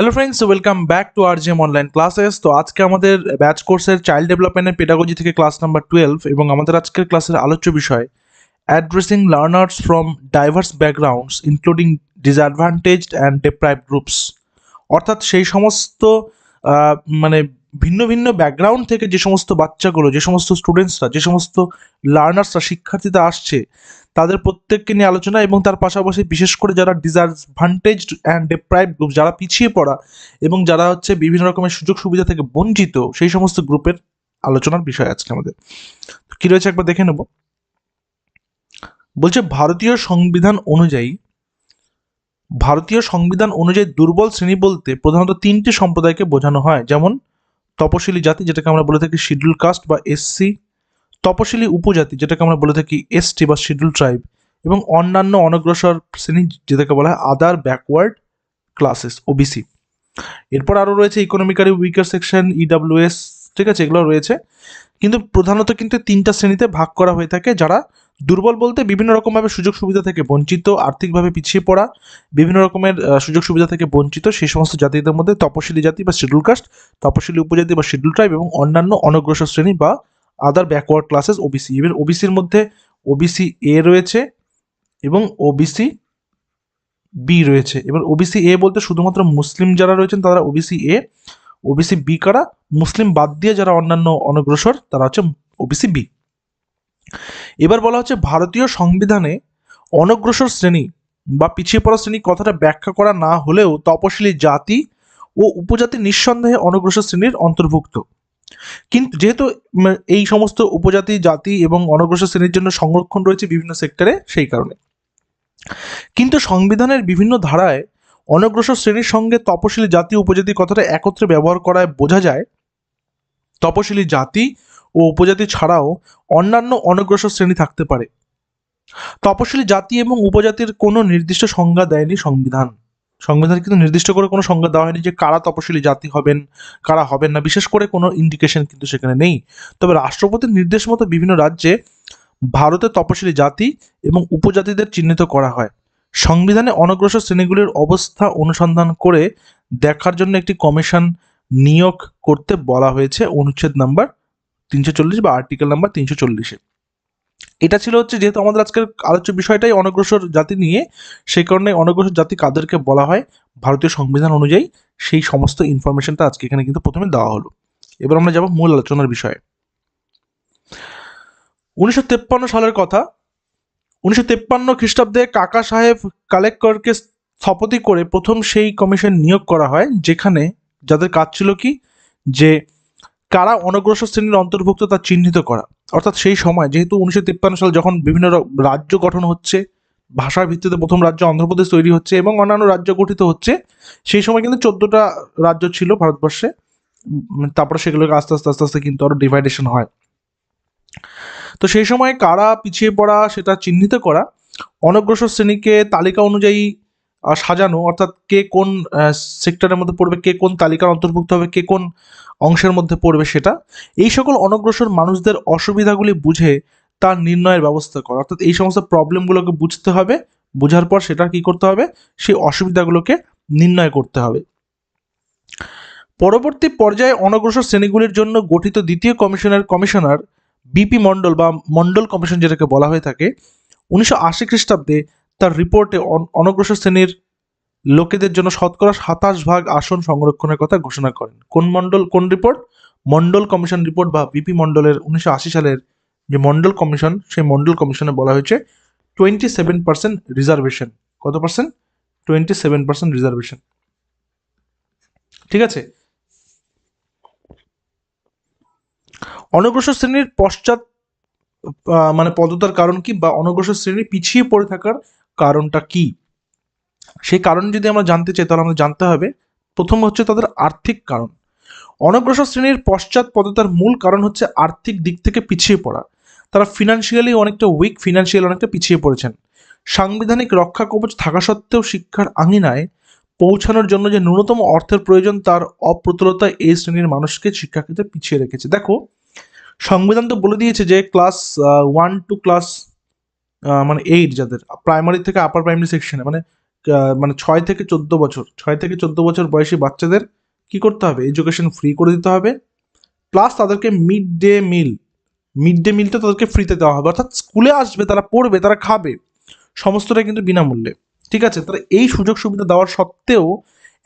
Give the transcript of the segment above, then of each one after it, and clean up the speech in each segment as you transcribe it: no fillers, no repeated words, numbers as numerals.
Hello friends, welcome back to RGM online classes. তো আজকে আমাদের ব্যাচ কোর্সের চাইল্ড ডেভেলপমেন্টের পেডাগজি থেকে ক্লাস নাম্বার 12 এবং আমাদের আজকের ক্লাসের আলোচ্য বিষয় addressing learners from diverse backgrounds including disadvantaged and deprived groups. অর্থাৎ সেই সমস্ত আহ, মানে ভিন্ন ভিন্ন ব্যাকগ্রাউন্ড থেকে যে সমস্ত বাচ্চাগুলো, যে সমস্ত স্টুডেন্টসরা, যে সমস্ত লার্নার্সরা, শিক্ষার্থীরা আসছে, তাদের প্রত্যেককে নিয়ে আলোচনা এবং তার পাশাপাশি বিশেষ করে যারা ডিসঅ্যাডভান্টেজড অ্যান্ড ডেপ্রাইভড গ্রুপ, যারা পিছিয়ে পড়া এবং যারা হচ্ছে বিভিন্ন রকমের সুযোগ সুবিধা থেকে বঞ্চিত, সেই সমস্ত গ্রুপের আলোচনার বিষয় আজকে আমাদের। তো কি রয়েছে একবার দেখে নেব। বলছে ভারতীয় সংবিধান অনুযায়ী দুর্বল শ্রেণী বলতে প্রধানত তিনটি সম্প্রদায়কে বোঝানো হয়, যেমন তপশিলি জাতি, যেটাকে আমরা বলে থাকি শিডিউল কাস্ট বা এসসি, তপশিলি উপজাতি, যেটাকে আমরা বলে থাকি এসটি বা শিডিউল ট্রাইব, এবং অন্যান্য অনগ্রসর শ্রেণী, যেটাকে বলা হয় আদার ব্যাকওয়ার্ড ক্লাসেস, ওবিসি। এরপর আরও রয়েছে ইকোনমিক্যালি উইকার সেকশন, ইডাব্লিউএস, ঠিক আছে, এগুলো রয়েছে। কিন্তু প্রধানত কিন্তু তিনটা শ্রেণীতে ভাগ করা হয়ে থাকে, যারা দুর্বল বলতে বিভিন্ন রকমভাবে সুযোগ সুবিধা থেকে বঞ্চিত, আর্থিকভাবে পিছিয়ে পড়া, বিভিন্ন রকমের সুযোগ সুবিধা থেকে বঞ্চিত সেই সমস্ত জাতিদের মধ্যে তপশিলি জাতি বা শিডিউল কাস্ট, তপশিলি উপজাতি বা শিডিউল ট্রাইব, এবং অন্যান্য অনগ্রসর শ্রেণী বা আদার ব্যাকওয়ার্ড ক্লাসেস, ওবিসি। এবার ওবিসির মধ্যে ওবিসি এ রয়েছে এবং ওবিসি বি রয়েছে। এবার ওবিসি এ বলতে শুধুমাত্র মুসলিম যারা রয়েছেন তারা ওবিসি এ, ওবিসি বি কারা, মুসলিম বাদ দিয়ে যারা অন্যান্য অনগ্রসর তারা হচ্ছে ওবিসি বি। এবার বলা হচ্ছে ভারতীয় সংবিধানে অনগ্রসর শ্রেণী বা পিছিয়ে পড়া শ্রেণী কথাটা ব্যাখ্যা করা না হলেও তপশিলি জাতি ও উপজাতি নিঃসন্দেহে অনগ্রসর শ্রেণীর অন্তর্ভুক্ত। কিন্তু যেহেতু এই সমস্ত উপজাতি, জাতি এবং অনগ্রসর শ্রেণীর জন্য সংরক্ষণ রয়েছে বিভিন্ন সেক্টরে, সেই কারণে কিন্তু সংবিধানের বিভিন্ন ধারায় অনগ্রসর শ্রেণীর সঙ্গে তপশিলি জাতি উপজাতি কথাটা একত্রে ব্যবহার করায় বোঝা যায় তপশিলি জাতি ও উপজাতি ছাড়াও অন্যান্য অনগ্রসর শ্রেণী থাকতে পারে। তপশিলি জাতি এবং উপজাতির কোনো নির্দিষ্ট সংজ্ঞা দেয়নি সংবিধান। সংবিধান কিন্তু নির্দিষ্ট করে কোনো সংজ্ঞা দেওয়া হয়নি যে কারা তপশিলি জাতি হবেন, কারা হবেন না, বিশেষ করে কোনো ইন্ডিকেশন কিন্তু সেখানে নেই। তবে রাষ্ট্রপতির নির্দেশ মতো বিভিন্ন রাজ্যে ভারতের তপশিলি জাতি এবং উপজাতিদের চিহ্নিত করা হয়। সংবিধানে অনগ্রসর শ্রেণীগুলির অবস্থা অনুসন্ধান করে দেখার জন্য একটি কমিশন নিয়োগ করতে বলা হয়েছে অনুচ্ছেদ নাম্বার 340 বা আর্টিকেল নাম্বার 340-এ। এটা ছিল হচ্ছে, যেহেতু আমাদের আজকের আলোচ্য বিষয়টাই অনগ্রসর জাতি নিয়ে, সেই কারণে অনগ্রসর জাতি কাদেরকে বলা হয় ভারতীয় সংবিধান অনুযায়ী সেই সমস্ত ইনফরমেশনটা আজকে এখানে কিন্তু প্রথমে দেওয়া হলো। এবার আমরা যাব মূল আলোচনার বিষয়ে। 1953 সালের কথা। 1953 খ্রিস্টাব্দে কাকা সাহেব কালেক্টরকে স্থপতি করে প্রথম সেই কমিশন নিয়োগ করা হয়, যেখানে যাদের কাজ ছিল কি, যে কারা অনগ্রসর শ্রেণীর অন্তর্ভুক্ত তা চিহ্নিত করা। অর্থাৎ সেই সময় যেহেতু 1953 সাল যখন বিভিন্ন রাজ্য গঠন হচ্ছে, ভাষার ভিত্তিতে প্রথম রাজ্য অন্ধ্রপ্রদেশ তৈরি হচ্ছে এবং অন্যান্য রাজ্য গঠিত হচ্ছে, সেই সময় কিন্তু 14টা রাজ্য ছিল ভারতবর্ষে। তারপরে সেগুলোকে আস্তে আস্তে আস্তে আস্তে কিন্তু আরো ডিভাইডেশন হয়। তো সেই সময় কারা পিছিয়ে পড়া সেটা চিহ্নিত করা, অনগ্রসর শ্রেণীকে তালিকা অনুযায়ী সাজানো, অর্থাৎ কে কোন সেক্টরের মধ্যে পড়বে, কে কোন তালিকার অন্তর্ভুক্ত হবে, কে কোন অংশের মধ্যে পড়বে, সেটা এই সকল অনগ্রসর মানুষদের অসুবিধাগুলি বুঝে তার নির্ণয়ের ব্যবস্থা করা। অর্থাৎ এই সমস্ত প্রবলেমগুলোকে বুঝতে হবে, বোঝার পর সেটা কি করতে হবে, সেই অসুবিধাগুলোকে নির্ণয় করতে হবে। পরবর্তী পর্যায়ে অনগ্রসর শ্রেণীগুলির জন্য গঠিত দ্বিতীয় কমিশনার বিপি মণ্ডল বা মণ্ডল কমিশন যেটাকে বলা হয়ে থাকে, 1980 খ্রিস্টাব্দে তার রিপোর্টে অনগ্রসর শ্রেণীর লোকেদের জন্য শতকরা 27% আসন সংরক্ষণের কথা ঘোষণা করেন। কোন রিপোর্ট? মণ্ডল কমিশন রিপোর্ট বা বিপি মণ্ডলের 1980 সালের যে মণ্ডল কমিশন, সেই মণ্ডল কমিশনে বলা হয়েছে 27% রিজার্ভেশন। কত পার্সেন্ট? 27% রিজার্ভেশন। ঠিক আছে। অনগ্রসর শ্রেণীর পশ্চাৎ পদতার কারণ কি, বা অনগ্রসর শ্রেণী পিছিয়ে পড়ে থাকার কারণটা কি, সেই কারণ যদি আমরা জানতে চাই তাহলে আমাদের জানতে হবে প্রথম হচ্ছে তাদের আর্থিক কারণ। অনগ্রসর শ্রেণীর পশ্চাৎ পদতার মূল কারণ হচ্ছে আর্থিক দিক থেকে পিছিয়ে পড়া। তারা ফিনান্সিয়ালি অনেকটা উইক, ফিনান্সিয়ালি অনেকটা পিছিয়ে পড়েছেন। সাংবিধানিক রক্ষা কবচ থাকা সত্ত্বেও শিক্ষার আঙিনায় পৌঁছানোর জন্য যে ন্যূনতম অর্থের প্রয়োজন, তার অপ্রতুলতা এই শ্রেণীর মানুষকে শিক্ষাক্ষেত্রে পিছিয়ে রেখেছে। দেখো, সংবিধান তো বলে দিয়েছে যে ক্লাস 1 টু ক্লাস 8, যাদের প্রাইমারি থেকে আপার প্রাইমারি সেকশনে মানে 6 থেকে 14 বছর বয়সী বাচ্চাদের কি করতে হবে, এডুকেশন ফ্রি করে দিতে হবে, প্লাস তাদেরকে মিড ডে মিলটা তাদেরকে ফ্রিতে দেওয়া হবে, অর্থাৎ স্কুলে আসবে, তারা পড়বে, তারা খাবে, সমস্তটাই কিন্তু বিনামূল্যে। ঠিক আছে, তারা এই সুযোগ সুবিধা দেওয়ার সত্ত্বেও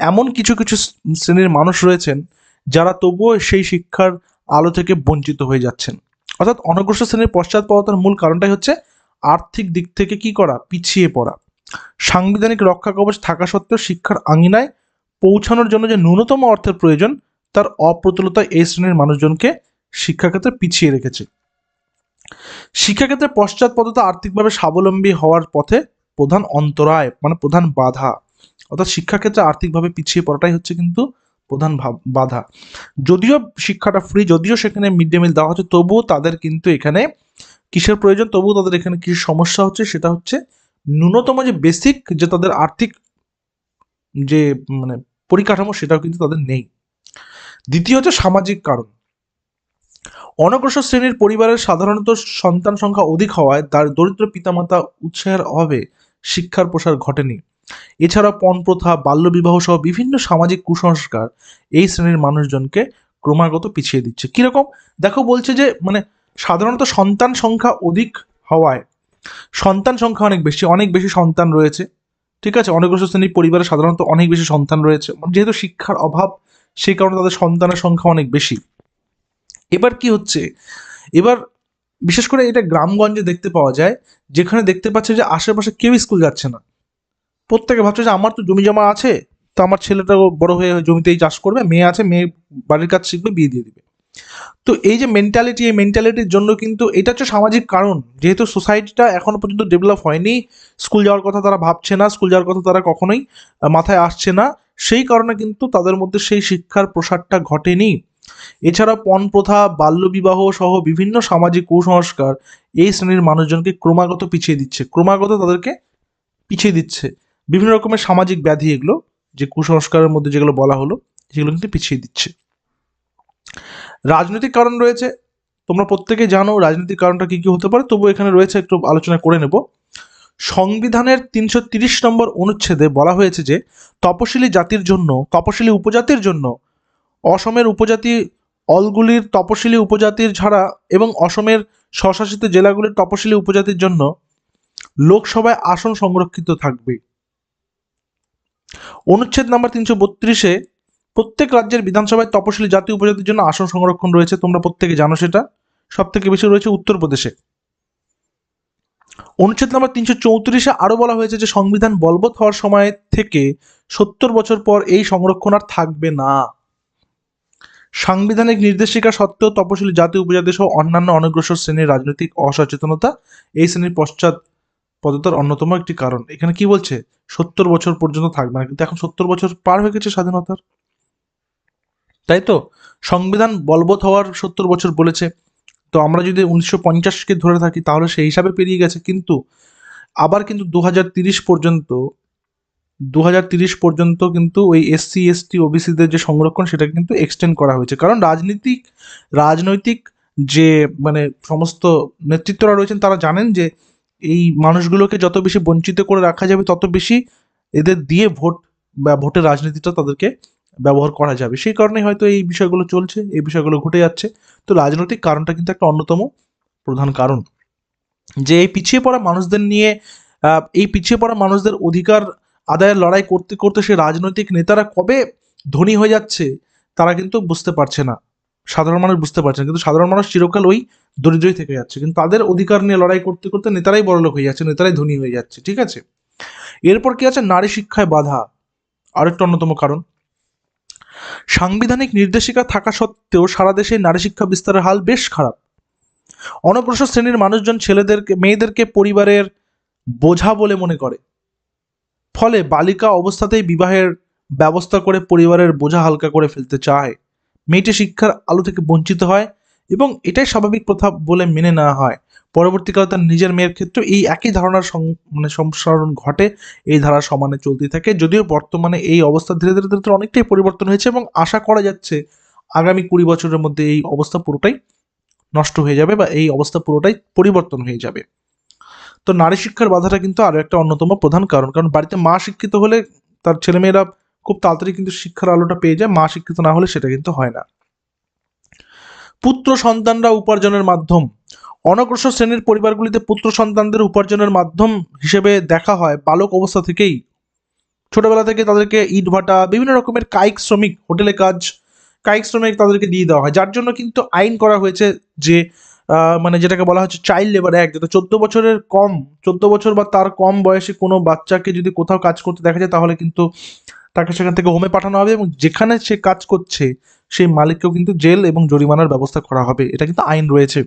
এমন কিছু কিছু শ্রেণীর মানুষ রয়েছেন যারা তবুও সেই শিক্ষার আলো থেকে বঞ্চিত হয়ে যাচ্ছেন। অর্থাৎ অনগ্রসর শ্রেণীর পশ্চাৎপদতার মূল কারণটাই হচ্ছে আর্থিক দিক থেকে কি করা, পিছিয়ে পড়া। সাংবিধানিক রক্ষা কবচ থাকা সত্ত্বেও শিক্ষার আঙিনায় পৌঁছানোর জন্য যে ন্যূনতম অর্থের প্রয়োজন, তার অপ্রতুলতা এই শ্রেণীর মানুষজনকে শিক্ষাক্ষেত্রে পিছিয়ে রেখেছে। শিক্ষাক্ষেত্রে পশ্চাৎপদতা আর্থিকভাবে স্বাবলম্বী হওয়ার পথে প্রধান অন্তরায়, মানে প্রধান বাধা। অর্থাৎ শিক্ষাক্ষেত্রে আর্থিকভাবে পিছিয়ে পড়াটাই হচ্ছে কিন্তু প্রধান বাধা। যদিও শিক্ষাটা ফ্রি, যদিও সেখানে মিড ডে মিল দেওয়া হচ্ছে, তবুও তাদের কিন্তু এখানে কিসের প্রয়োজন, তবুও তাদের এখানে কিছু সমস্যা হচ্ছে। সেটা হচ্ছে ন্যূনতম যে বেসিক যে তাদের আর্থিক যে মানে পরিকাঠামো, সেটাও কিন্তু তাদের নেই। দ্বিতীয় হচ্ছে সামাজিক কারণ। অনগ্রসর শ্রেণীর পরিবারের সাধারণত সন্তান সংখ্যা অধিক হওয়ায় তার দরিদ্র পিতামাতা উৎসাহের অভাবে শিক্ষার প্রসার ঘটেনি। এছাড়া পণ প্রথা, বাল্যবিবাহ সহ বিভিন্ন সামাজিক কুসংস্কার এই শ্রেণীর মানুষজনকে ক্রমাগত পিছিয়ে দিচ্ছে। কিরকম দেখো, বলছে যে মানে সাধারণত সন্তান সংখ্যা অধিক হওয়ায়, সন্তান সংখ্যা অনেক বেশি সন্তান রয়েছে। ঠিক আছে, অনগ্রসর শ্রেণীর পরিবারে সাধারণত অনেক বেশি সন্তান রয়েছে, যেহেতু শিক্ষার অভাব, সেই কারণে তাদের সন্তানের সংখ্যা অনেক বেশি। এবার কি হচ্ছে, এবার বিশেষ করে এটা গ্রামগঞ্জে দেখতে পাওয়া যায়, যেখানে দেখতে পাচ্ছে যে আশেপাশে কেউ স্কুল যাচ্ছে না, প্রত্যেকে ভাবছে যে আমার তো জমি জমা আছে, তো আমার ছেলেটাও বড় হয়ে জমিতেই চাষ করবে, মেয়ে আছে, মেয়ে বাড়ির কাজ শিখবে, বিয়ে দিয়ে দিবে। তো এই যে মেন্টালিটি, এই মেন্টালিটির জন্য কিন্তু এটা হচ্ছে সামাজিক কারণ। যেহেতু সোসাইটিটা এখনো পর্যন্ত ডেভেলপ হয়নি, স্কুল যাওয়ার কথা তারা ভাবছে না, স্কুল যাওয়ার কথা তারা কখনোই মাথায় আসছে না, সেই কারণে কিন্তু তাদের মধ্যে সেই শিক্ষার প্রসারটা ঘটেনি। এছাড়া পণ প্রথা, বাল্যবিবাহ সহ বিভিন্ন সামাজিক কুসংস্কার এই শ্রেণীর মানুষজনকে ক্রমাগত পিছিয়ে দিচ্ছে, ক্রমাগত তাদেরকে পিছিয়ে দিচ্ছে। বিভিন্ন রকমের সামাজিক ব্যাধি, এগুলো যে কুসংস্কারের মধ্যে যেগুলো বলা হলো, সেগুলো কিন্তু পিছিয়ে দিচ্ছে। রাজনৈতিক কারণ রয়েছে, তোমরা প্রত্যেকে জানো রাজনৈতিক কারণটা কি কি হতে পারে, তবু এখানে রয়েছে, একটু আলোচনা করে নেব। সংবিধানের 330 নম্বর অনুচ্ছেদে বলা হয়েছে যে তপশিলি উপজাতির জন্য অসমের উপজাতি অলগুলির তপশিলি উপজাতির ছাড়া এবং অসমের স্বশাসিত জেলাগুলির তপশিলি উপজাতির জন্য লোকসভায় আসন সংরক্ষিত থাকবে। অনুচ্ছেদ নাম্বার 332-এ প্রত্যেক রাজ্যের বিধানসভায় তপশিলি জাতি উপজাতির জন্য আসন সংরক্ষণ রয়েছে, তোমরা প্রত্যেকে জানো সেটা। সব থেকে বেশি রয়েছে উত্তরপ্রদেশে। অনুচ্ছেদ নাম্বার 334-এ আরো বলা হয়েছে যে সংবিধান বলবৎ হওয়ার সময় থেকে 70 বছর পর এই সংরক্ষণ আর থাকবে না। সাংবিধানিক নির্দেশিকা সত্ত্বেও তপশিলি জাতি উপজাতি সহ অন্যান্য অনগ্রসর শ্রেণীর রাজনৈতিক অসচেতনতা এই শ্রেণীর পশ্চাৎপদতার অন্যতম একটি কারণ। এখানে কি বলছে, 70 বছর পর্যন্ত থাকবে না, কিন্তু এখন 70 বছর পার হয়ে গেছে স্বাধীনতার, তাই তো? সংবিধান বলবৎ হওয়ার 70 বছর বলেছে, তো আমরা যদি 1950-কে ধরে থাকি তাহলে সেই হিসাবে পেরিয়ে গেছে। কিন্তু আবার কিন্তু 2030 পর্যন্ত কিন্তু ওই SC ST OBCদের যে সংরক্ষণ, সেটা কিন্তু এক্সটেন্ড করা হয়েছে। কারণ রাজনৈতিক যে মানে সমস্ত নেতৃত্বরা রয়েছেন, তারা জানেন যে এই মানুষগুলোকে যত বেশি বঞ্চিত করে রাখা যাবে, তত বেশি এদের দিয়ে ভোটের রাজনীতিটা তাদেরকে ব্যবহার করা যাবে। সেই কারণে হয়তো এই বিষয়গুলো চলছে, এই বিষয়গুলো ঘটে যাচ্ছে। তো রাজনৈতিক কারণটা কিন্তু একটা অন্যতম প্রধান কারণ, যে এই পিছিয়ে পড়া মানুষদের নিয়ে, এই পিছিয়ে পড়া মানুষদের অধিকার আদায়ের লড়াই করতে করতে সে রাজনৈতিক নেতারা কবে ধনী হয়ে যাচ্ছে তারা কিন্তু বুঝতে পারছে না, সাধারণ মানুষ বুঝতে পারছে না। কিন্তু সাধারণ মানুষ চিরকাল ওই দরিদ্রই থেকে যাচ্ছে, কিন্তু তাদের অধিকার নিয়ে লড়াই করতে করতে নেতারাই বড়লোক হয়ে যাচ্ছে, নেতারাই ধনী হয়ে যাচ্ছে। ঠিক আছে, এরপর কি আছে, নারী শিক্ষায় বাধা, আরেকটা অন্যতম কারণ। সাংবিধানিক নির্দেশিকা থাকা সত্ত্বেও সারা দেশে নারী শিক্ষা বিস্তারের হাল বেশ খারাপ। অনগ্রসর শ্রেণীর মানুষজন মেয়েদেরকে পরিবারের বোঝা বলে মনে করে, ফলে বালিকা অবস্থাতেই বিবাহের ব্যবস্থা করে পরিবারের বোঝা হালকা করে ফেলতে চায়। মেয়েটি শিক্ষার আলো থেকে বঞ্চিত হয় এবং এটাই স্বাভাবিক প্রথা বলে মেনে নেওয়া হয়। পরবর্তীকালে তার নিজের মেয়ের ক্ষেত্রে এই একই ধারণার সম্প্রসারণ ঘটে, এই ধারা সমানে চলতে থাকে। যদিও বর্তমানে এই অবস্থা ধীরে ধীরে ধীরে অনেকটাই পরিবর্তন হয়েছে এবং আশা করা যাচ্ছে আগামী 20 বছরের মধ্যে এই অবস্থা পুরোটাই নষ্ট হয়ে যাবে, বা এই অবস্থা পুরোটাই পরিবর্তন হয়ে যাবে। তো নারী শিক্ষার বাধাটা কিন্তু আরো একটা অন্যতম প্রধান কারণ, কারণ বাড়িতে মা শিক্ষিত হলে তার ছেলেমেয়েরা খুব তাড়াতাড়ি কিন্তু শিক্ষার আলোটা পেয়ে যায়, মা শিক্ষিত না হলে সেটা কিন্তু হয় না। পুত্র সন্তানরা উপার্জনের মাধ্যম। অনগ্রসর শ্রেণীর পরিবারগুলিতে পুত্র সন্তানদের উপার্জনের মাধ্যম হিসেবে দেখা হয় বালক অবস্থা থেকেই। ছোটবেলা থেকে তাদেরকে ইট ভাটা, বিভিন্ন রকমের কায়িক শ্রমিক, হোটেলে কাজ, কায়িক শ্রমিক তাদেরকে দিয়ে দেওয়া হয়, যার জন্য কিন্তু আইন করা হয়েছে যে মানে যেটাকে বলা হচ্ছে চাইল্ড লেবার অ্যাক্ট, যেটা 14 বছর বা তার কম বয়সী কোনো বাচ্চাকে যদি কোথাও কাজ করতে দেখা যায় তাহলে কিন্তু তাকে সেখান থেকে হোমে পাঠানো হবে, এবং যেখানে সে কাজ করছে সেই মালিককেও কিন্তু জেল এবং জরিমানার ব্যবস্থা করা হবে। এটা কিন্তু আইন রয়েছে,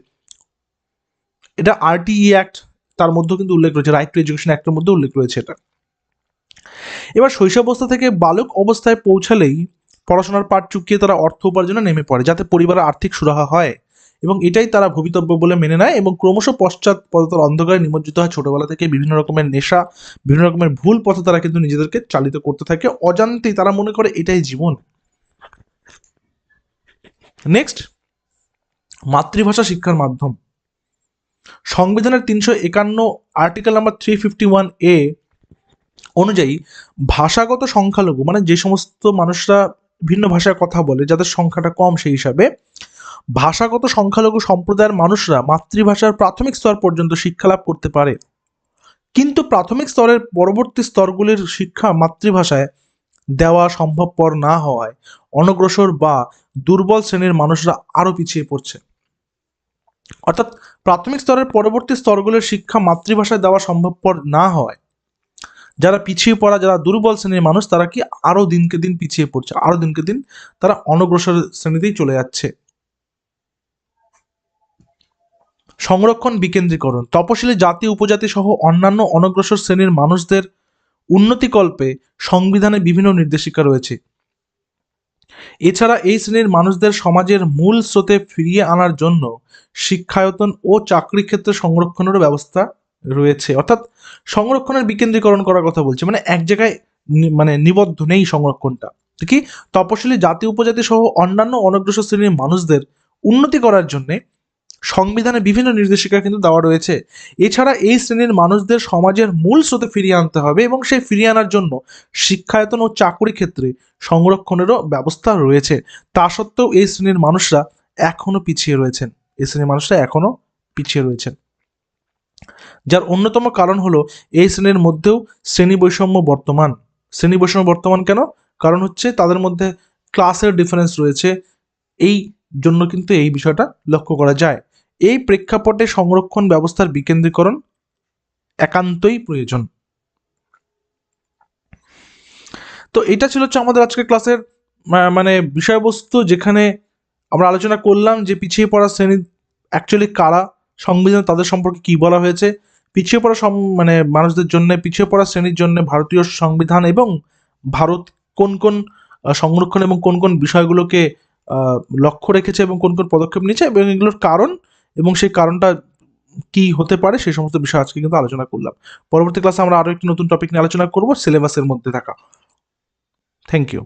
এটা আরটিই অ্যাক্ট তার মধ্যেও কিন্তু উল্লেখ রয়েছে, রাইট টু এডুকেশন অ্যাক্টের মধ্যে উল্লেখ রয়েছে এটা। এবার শৈশবাবস্থা থেকে বালক অবস্থায় পৌঁছালেই পড়াশোনার পাঠ চুকিয়ে তারা অর্থ উপার্জনে নেমে পড়ে, যাতে পরিবারের আর্থিক সুরাহা হয়, এবং এটাই তারা ভবিতব্য বলে মেনে নেয়, এবং ক্রমশ পশ্চাৎপদতার অন্ধকারে নিমজ্জিত হয়। ছোটবেলা থেকে বিভিন্ন রকমের নেশা, বিভিন্ন রকমের ভুল পথে তারা কিন্তু নিজেদেরকে চালিত করতে থাকে, অজান্তেই তারা মনে করে এটাই জীবন। নেক্সট, মাতৃভাষা শিক্ষার মাধ্যম। সংবিধানের 351 আর্টিকেল নাম্বার 351A অনুযায়ী ভাষাগত সংখ্যালঘু, মানে যে সমস্ত মানুষরা ভিন্ন ভাষায় কথা বলে, যাদের সংখ্যাটা কম, সেই হিসাবে ভাষাগত সংখ্যালঘু সম্প্রদায়ের মানুষরা মাতৃভাষার প্রাথমিক স্তর পর্যন্ত শিক্ষা লাভ করতে পারে, কিন্তু প্রাথমিক স্তরের পরবর্তী স্তরগুলির শিক্ষা মাতৃভাষায় দেওয়া সম্ভবপর না হওয়ায় অনগ্রসর বা দুর্বল শ্রেণীর মানুষরা আরো পিছিয়ে পড়ছে। অর্থাৎ প্রাথমিক স্তরের পরবর্তী স্তরগুলির শিক্ষা মাতৃভাষায় দেওয়া সম্ভবপর না হওয়ায় যারা পিছিয়ে পড়া, যারা দুর্বল শ্রেণীর মানুষ, তারা কি আরো দিনকে দিন পিছিয়ে পড়ছে, আরো দিনকে দিন তারা অনগ্রসর শ্রেণীতেই চলে যাচ্ছে। সংরক্ষণ বিকেন্দ্রীকরণ। তপশিলি জাতি, উপজাতি সহ অন্যান্য অনগ্রসর শ্রেণীর মানুষদের উন্নতিকল্পে সংবিধানে বিভিন্ন নির্দেশিকা রয়েছে। এছাড়া এই শ্রেণীর মানুষদের সমাজের মূল স্রোতে ফিরিয়ে আনার জন্য শিক্ষায়তন ও চাকরি ক্ষেত্রে সংরক্ষণেরও ব্যবস্থা রয়েছে। অর্থাৎ সংরক্ষণের বিকেন্দ্রীকরণ করার কথা বলছে, মানে এক জায়গায় মানে নিবদ্ধ নেই সংরক্ষণটা। কি, তপশিলি জাতি, উপজাতি সহ অন্যান্য অনগ্রসর শ্রেণীর মানুষদের উন্নতি করার জন্য সংবিধানে বিভিন্ন নির্দেশিকা কিন্তু দেওয়া রয়েছে। এছাড়া এই শ্রেণীর মানুষদের সমাজের মূল স্রোতে ফিরিয়ে আনতে হবে, এবং সেই ফিরিয়ে আনার জন্য শিক্ষায়তন ও চাকরি ক্ষেত্রে সংরক্ষণেরও ব্যবস্থা রয়েছে। তা সত্ত্বেও এই শ্রেণীর মানুষরা এখনো পিছিয়ে রয়েছেন, এই শ্রেণীর মানুষরা এখনো পিছিয়ে রয়েছেন, যার অন্যতম কারণ হলো এই শ্রেণীর মধ্যেও শ্রেণী বৈষম্য বর্তমান। শ্রেণী বৈষম্য বর্তমান কেন? কারণ হচ্ছে তাদের মধ্যে ক্লাসের ডিফারেন্স রয়েছে, এই জন্য কিন্তু এই বিষয়টা লক্ষ্য করা যায়। এই প্রেক্ষাপটে সংরক্ষণ ব্যবস্থার বিকেন্দ্রীকরণ একান্তই প্রয়োজন। তো এটা ছিল হচ্ছে আমাদের আজকের ক্লাসের মানে বিষয়বস্তু, যেখানে আমরা আলোচনা করলাম যে পিছিয়ে পড়া শ্রেণী অ্যাকচুয়ালি কারা, সংবিধান তাদের সম্পর্কে কি বলা হয়েছে, পিছিয়ে পড়া মানে মানুষদের জন্য, পিছিয়ে পড়া শ্রেণীর জন্য ভারতীয় সংবিধান এবং ভারত কোন কোন সংরক্ষণ এবং কোন কোন বিষয়গুলোকে লক্ষ্য রেখেছে এবং কোন কোন পদক্ষেপ নিয়েছে, এবং এগুলোর কারণ এবং সেই কারণটা কি হতে পারে, সেই সমস্ত বিষয় আজকে কিন্তু আলোচনা করলাম। পরবর্তী ক্লাসে আমরা আরো একটি নতুন টপিক নিয়ে আলোচনা করব সিলেবাসের মধ্যে থাকা। Thank you.